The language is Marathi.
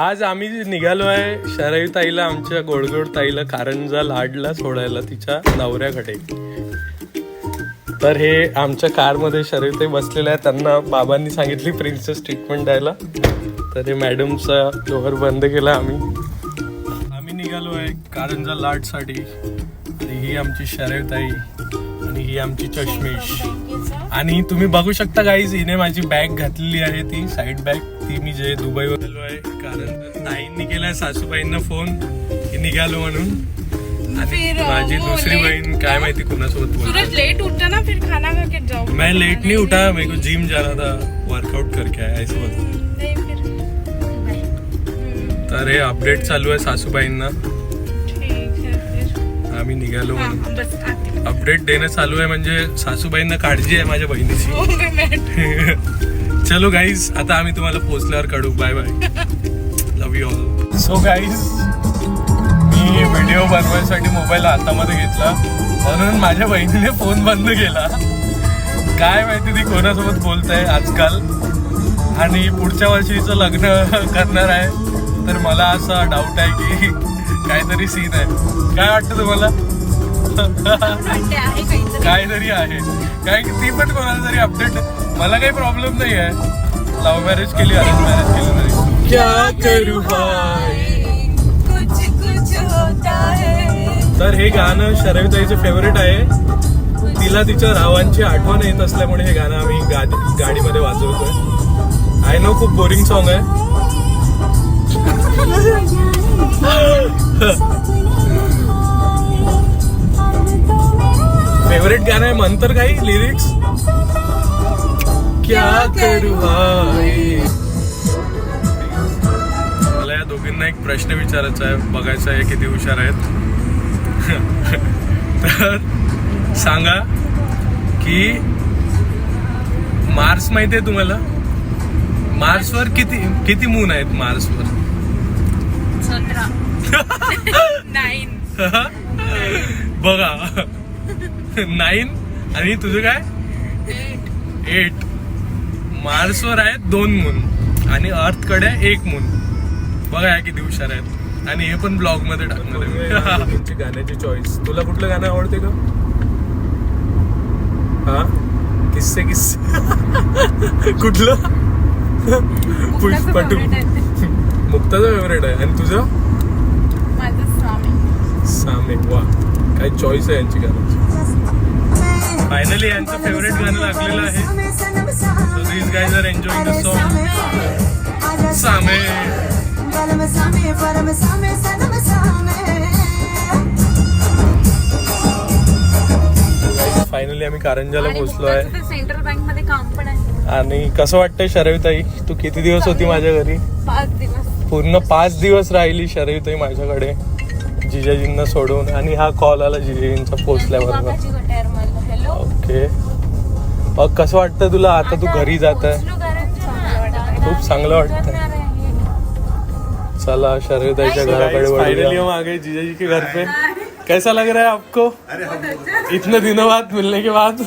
आज आम्ही निघालो आहे शरयू ताईला, आमच्या गोडगोड ताईला कारंजा लाडला सोडायला तिच्या नवऱ्याकडे. तर हे आमच्या कारमध्ये शरयू ताई बसलेल्या आहेत. त्यांना बाबांनी सांगितली प्रिन्सेस ट्रीटमेंट द्यायला. तर हे मॅडमचा डोअर बंद केला. आम्ही निघालो आहे कारंजा लाडसाठी. आणि ही आमची शरयू ताई आणि ही आमची चष्मेश. आणि तुम्ही बघू शकता गाईज, हिने माझी बॅग घातलेली आहे, ती साईड बॅग, ती मी जे दुबईवर आलो आहे. कारण ताईंनी केलाय सासूबाईंना फोन की निघालो म्हणून. आणि माझी दुसरी बहीण काय माहिती कुणासोबत बोलते. लेट उठा ना, फिर खाना खा के जाओ. मैं लेट नहीं उठा, मेरे को जिम जाना था, वर्कआउट करके आया ऐसे बता. तर हे अपडेट चालू आहे सासूबाईंना. आम्ही निघालो म्हणून अपडेट देणं चालू आहे. म्हणजे सासूबाईंना काळजी आहे माझ्या बहिणीची. चलो गाईज, आता आम्ही तुम्हाला पोहोचल्यावर काढू. Bye bye, love you all. So guys, मी व्हिडिओ बनवायसाठी मोबाईल हातामध्ये घेतला, म्हणून माझ्या बहिणीने फोन बंद केला. काय माहिती ती कोणासोबत बोलताय आजकाल. आणि पुढच्या वर्षीचं लग्न करणार आहे, तर मला असा डाऊट आहे की काहीतरी सीन आहे. काय वाटतं तुम्हाला? काहीतरी आहे, कारण की ती पण कोणाला तरी अपडेट. मला काही प्रॉब्लेम नाही आहे, लव्ह मॅरेज केली, अरेंज मॅरेज केली तरी. क्या करू भाई, कुछ कुछ होता है. तर हे गाणं शरयू ताईचं फेवरेट आहे. तिला तिच्या रावांची आठवण येत असल्यामुळे हे गाणं आम्ही गाडीमध्ये वाजवतोय. आय नो खूप बोरिंग सॉन्ग आहे. फेवरेट गाणं आहे. म्हणतर काही लिरिक्स, क्या करू भाई. मला या दोघींना एक प्रश्न विचारायचा आहे, बघायचा आहे किती हुशार आहेत. तर सांगा की मार्स माहिती आहे तुम्हाला? मार्सवर किती मून आहेत मार्सवर? 9. बघा, 9. आणि तुझं काय? 8. मार्सवर आहेत 2 मून आणि अर्थ कडे 1 मून. बघा या किती हुशार आहेत. आणि हे पण ब्लॉग मध्ये टाकणार आहे. गाण्याची चॉईस, तुला कुठलं गाणं आवडते का? हा, किस्से कुठलं? पुष्पटू. मुक्ताचं फेवरेट आहे. आणि तुझं? सामे. वा, काय चॉईस आहे यांची गाण्याची. फायनली यांचं फेवरेट गाणं लागलेलं आहे. So these guys are enjoying the song. Same. Finally आम्ही कारंजाला पोहोचलो आहे. सेंट्रल बँक मध्ये काम पण आहे. आणि कसं वाटतंय शरयू ताई, तू किती दिवस होती माझ्या घरी? 5 दिवस. पूर्ण 5 दिवस राहिली शरयू ताई माझ्याकडे, जिजाजींना सोडून. आणि हा कॉल आला जिजाजींचा पोहोचल्याबरोबर. ओके, मग कसं वाटतं तुला आता तू घरी जात आहे? खूप चांगलं वाटतंय. चला शरयू ताईच्या घराकडे. फाइनली हम आ गए जीजाजी के घर पे. कैसा लग रहा है आपको? इतने दिनों बाद मिलने के बाद?